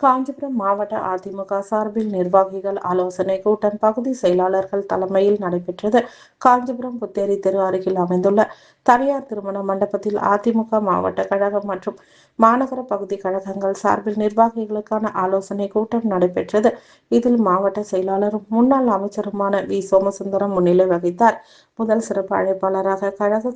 காஞ்சிபுரம் மாவட்ட அதிமுக சார்பில் நிர்வாகிகள் ஆலோசனை கூட்டம் பகுதி செயலாளர்கள் தலைமையில் நடைபெற்றது. காஞ்சிபுரம் புத்தேரி தெரு அருகில் அமைந்துள்ள தனியார் திருமண மண்டபத்தில் அதிமுக மாவட்ட கழகம் மற்றும் மாநகர பகுதி கழகங்கள் சார்பில் நிர்வாகிகளுக்கான ஆலோசனை கூட்டம் நடைபெற்றது. இதில் மாவட்ட செயலாளரும் முன்னாள் அமைச்சருமான வி. சோமசுந்தரம் முன்னிலை வகித்தார். முதல் சிறப்பு அழைப்பாளராக கழக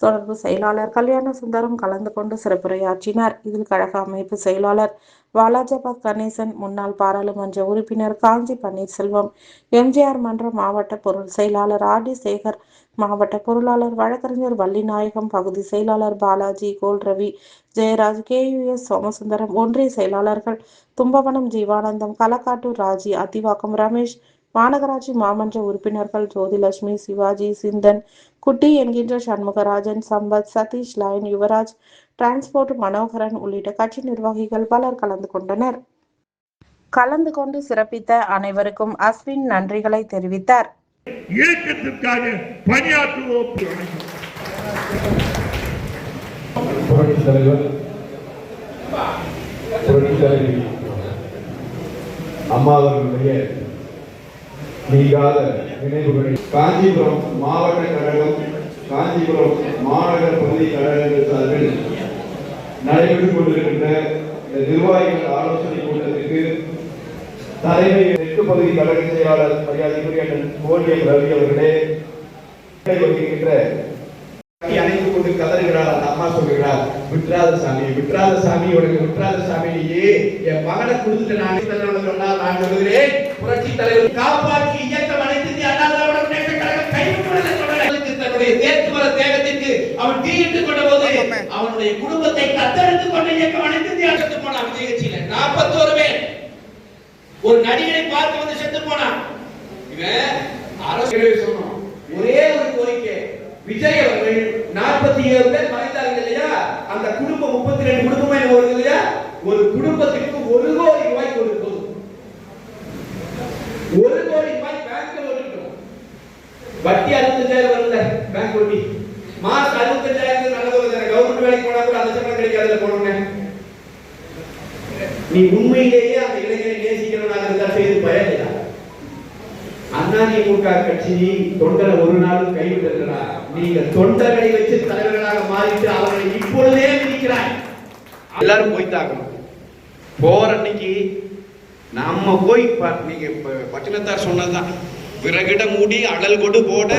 தொடர்பு செயலாளர் கல்யாண சுந்தரம் கலந்து கொண்டு சிறப்புரையாற்றினார். இதில் கழக அமைப்பு செயலாளர் வாலாஜாபாத் கணேசன், முன்னாள் பாராளுமன்ற உறுப்பினர் காஞ்சி பன்னீர்செல்வம், எம்ஜிஆர் மன்ற மாவட்ட பொருள் செயலாளர் ஆர். டி. சேகர், மாவட்ட பொருளாளர் வழக்கறிஞர் வள்ளிநாயகம், பகுதி செயலாளர் பாலாஜி, கோல்ரவி, ஜெயராஜ், KUS சோமசுந்தரம், ஒன்றிய செயலாளர்கள் தும்பவனம் ஜீவானந்தம், களக்காட்டூர் ராஜி, அத்திவாக்கம் ரமேஷ், மாநகராட்சி மாமன்ற உறுப்பினர்கள் ஜோதிலட்சுமி, சிவாஜி, சிந்தன், குட்டி என்கின்ற சண்முகராஜன், சம்பத், சதீஷ், லயன், யுவராஜ், டிரான்ஸ்போர்ட் மனோகரன் உள்ளிட்ட கட்சி நிர்வாகிகள் பலர் கலந்து கொண்டனர். கலந்து கொண்டு சிறப்பித்த அனைவருக்கும் அஸ்வின் நன்றிகளை தெரிவித்தார். இயக்கத்திற்காக பணியாற்றுவோம். அம்மா அவர்களுடைய நீங்காத நினைவுகளை காஞ்சிபுரம் மாவட்ட கழகம், காஞ்சிபுரம் மாநகர பகுதி கழகங்கள் சார்பில் நடைபெற்றுக் கொண்டிருக்கின்ற இந்த நிர்வாகிகள் ஆலோசனை கூட்டத்திற்கு தலைமை தெற்கு பகுதி கழக செயலாளர் மரியாதைக்குரிய கோலியம் ரவி அவர்களே வகிக்கின்ற அணைந்து கொண்டு கதறுகிறார். அந்த அம்மா சொல்கிறார், விட்ராத சாமி, விட்ராத சாமி, உனக்கு விட்ராத சாமியே என் மகனை கொடுத்துட்டு நான் சொன்னால் நான் சொல்கிறேன், புரட்சி தலைவர் காப்பாற்றி இயக்கம் அனைத்து அண்ணா திராவிட முன்னேற்ற கழகம் கைவிட்டுள்ளது. தன்னுடைய தேர்த்துவர தேகத்திற்கு அவன் தீயிட்டுக் கொண்ட போது அவனுடைய குடும்பத்தை தத்தெடுத்துக் கொண்ட இயக்கம் அனைத்து அழைத்து போனான். நிகழ்ச்சியில 41 பேர் ஒரு நடிகரை பார்த்து வந்து செத்து போனான். இவன் அரசு சொன்னோம், ஒரே ஒரு கோரிக்கை, விஜய் அவர்கள் 47 பேர் மறைந்தார்கள் இல்லையா, அந்த குடும்பம் 32 குடும்பமா வருது இல்லையா, ஒரு குடும்பத்திற்கு 1 கோடி ரூபாய் கொடுக்கும். 1 கோடி ரூபாய் பேங்க்ல ஒதுக்கணும். வட்டி 65,000 வரல பேங்க் வட்டி. மாசம் 65,000 நல்லது. கவர்மெண்ட் வேலைக்கு போனா கூட அந்த சம்பளம் கிடைக்காதுல போனோம்னே. நீ உண்மையிலேயே அந்த இளைஞரை நேசிக்கிறவனாக இருந்தால் செய்து பயனில்லை. அதிமுக கட்சி தொண்டரை ஒரு நாளும் கைவிடுகிறார். நீங்க தொண்டர்களை வச்சு தலைவர்களாக மாறிட்டு அவர்களை இப்பொழுதே விதிக்கிறாய். எல்லாரும் போய்த்தாகணும். போற அன்னைக்கு நம்ம போய் நீங்க பட்டினத்தார் சொன்னதுதான், விறகிட மூடி அழல் கொடு போட